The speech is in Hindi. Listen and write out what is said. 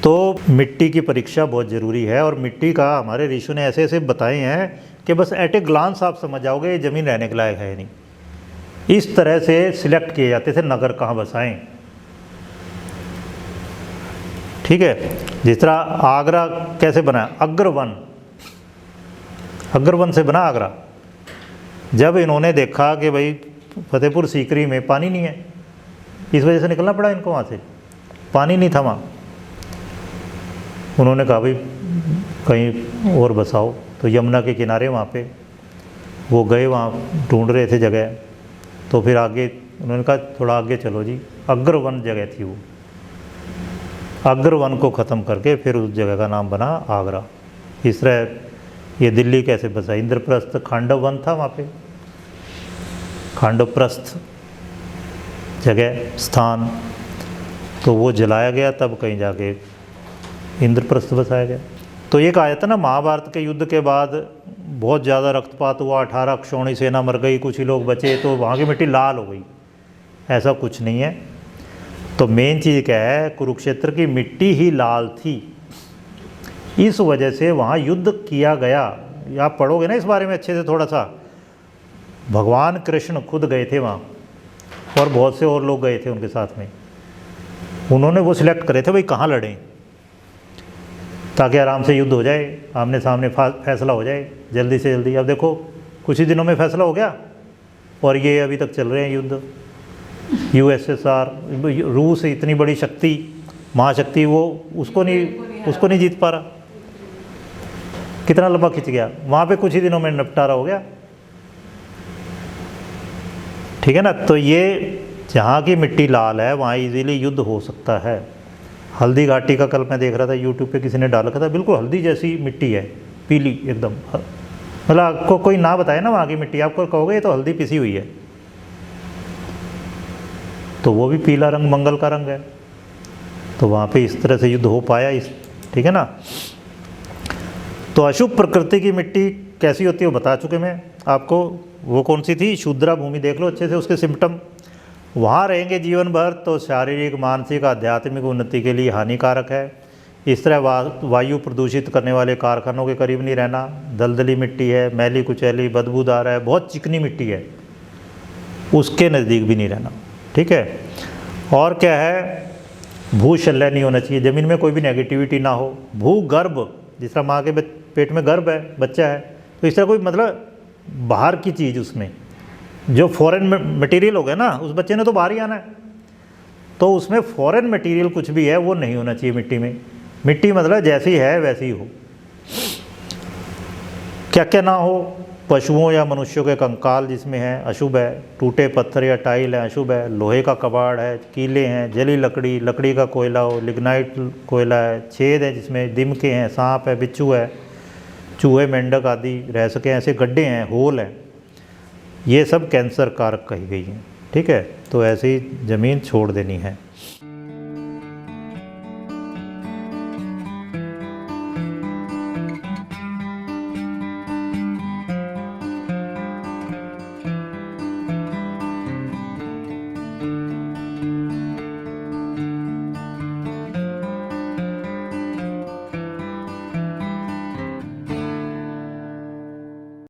तो मिट्टी की परीक्षा बहुत ज़रूरी है, और मिट्टी का हमारे ऋषियों ने ऐसे ऐसे बताए हैं कि बस एट ए ग्लांस आप समझ जाओगे ये ज़मीन रहने के लायक है नहीं। इस तरह से सिलेक्ट किए जाते थे नगर कहाँ बसाएं। ठीक है, जिस तरह आगरा कैसे बना, अग्रवन, अग्रवन से बना आगरा। जब इन्होंने देखा कि भाई फतेहपुर सीकरी में पानी नहीं है, इस वजह से निकलना पड़ा इनको, वहाँ से पानी नहीं था वहाँ। उन्होंने कहा भाई कहीं और बसाओ, तो यमुना के किनारे वहाँ पे वो गए, वहाँ ढूंढ रहे थे जगह। तो फिर आगे उन्होंने कहा थोड़ा आगे चलो जी, अग्रवन जगह थी वो, अग्रवन को ख़त्म करके फिर उस जगह का नाम बना आगरा। इस तरह ये दिल्ली कैसे बसा, इंद्रप्रस्थ खांडव वन था वहाँ पे, खांडवप्रस्थ जगह स्थान, तो वो जलाया गया, तब कहीं जाके इंद्रप्रस्थ बसाया गया। तो ये कहा जाता है ना, महाभारत के युद्ध के बाद बहुत ज़्यादा रक्तपात हुआ, 18 क्षौणी सेना मर गई, कुछ ही लोग बचे, तो वहाँ की मिट्टी लाल हो गई। ऐसा कुछ नहीं है। तो मेन चीज़ क्या है, कुरुक्षेत्र की मिट्टी ही लाल थी, इस वजह से वहाँ युद्ध किया गया। आप पढ़ोगे ना इस बारे में अच्छे से थोड़ा सा, भगवान कृष्ण खुद गए थे वहाँ, और बहुत से और लोग गए थे उनके साथ में। उन्होंने वो सिलेक्ट करे थे भाई कहाँ लड़ें, ताकि आराम से युद्ध हो जाए, आमने सामने फैसला हो जाए जल्दी से जल्दी। अब देखो कुछ ही दिनों में फैसला हो गया, और ये अभी तक चल रहे हैं युद्ध। यूएसएसआर, रूस इतनी बड़ी शक्ति, महाशक्ति, वो उसको नहीं जीत पा रहा। कितना लंबा खिंच गया, वहाँ पे कुछ ही दिनों में निपटारा हो गया। ठीक है ना। तो ये जहाँ की मिट्टी लाल है वहाँ इजीली युद्ध हो सकता है। हल्दी घाटी का कल मैं देख रहा था यूट्यूब पे, किसी ने डाल रखा था, बिल्कुल हल्दी जैसी मिट्टी है, पीली एकदम। मतलब आपको कोई ना बताए ना वहाँ की मिट्टी, आपको कहोगे ये तो हल्दी पिसी हुई है, तो वो भी पीला रंग मंगल का रंग है। तो वहाँ पे इस तरह से युद्ध हो पाया इस, ठीक है ना। तो अशुभ प्रकृति की मिट्टी कैसी होती है वो बता चुके मैं आपको। वो कौन सी थी, शूद्रा भूमि, देख लो अच्छे से उसके सिम्टम। वहाँ रहेंगे जीवन भर तो शारीरिक, मानसिक, आध्यात्मिक उन्नति के लिए हानिकारक है। इस तरह वायु प्रदूषित करने वाले कारखानों के करीब नहीं रहना। दलदली मिट्टी है, मैली कुचैली, बदबूदार है, बहुत चिकनी मिट्टी है, उसके नज़दीक भी नहीं रहना। ठीक है। और क्या है, भूशल्य नहीं होना चाहिए, ज़मीन में कोई भी नेगेटिविटी ना हो। भूगर्भ, जिस तरह माँ के पेट में गर्भ है, बच्चा है, तो इस तरह कोई मतलब बाहर की चीज़, उसमें जो फॉरेन मटेरियल हो गया ना, उस बच्चे ने तो बाहर ही आना है, तो उसमें फॉरेन मटेरियल कुछ भी है वो नहीं होना चाहिए मिट्टी में। मिट्टी मतलब जैसी है वैसी हो। क्या क्या ना हो, पशुओं या मनुष्यों के कंकाल जिसमें है अशुभ है, टूटे पत्थर या टाइल है अशुभ है, लोहे का कबाड़ है, कीले हैं, जली लकड़ी, लकड़ी का कोयला हो, लिग्नाइट कोयला है, छेद है जिसमें दिमके हैं, सांप है, बिच्छू है, चूहे मेंढक आदि रह सके, ऐसे गड्ढे हैं, होल हैं, ये सब कैंसर कारक कही गई हैं। ठीक है। तो ऐसी ज़मीन छोड़ देनी है।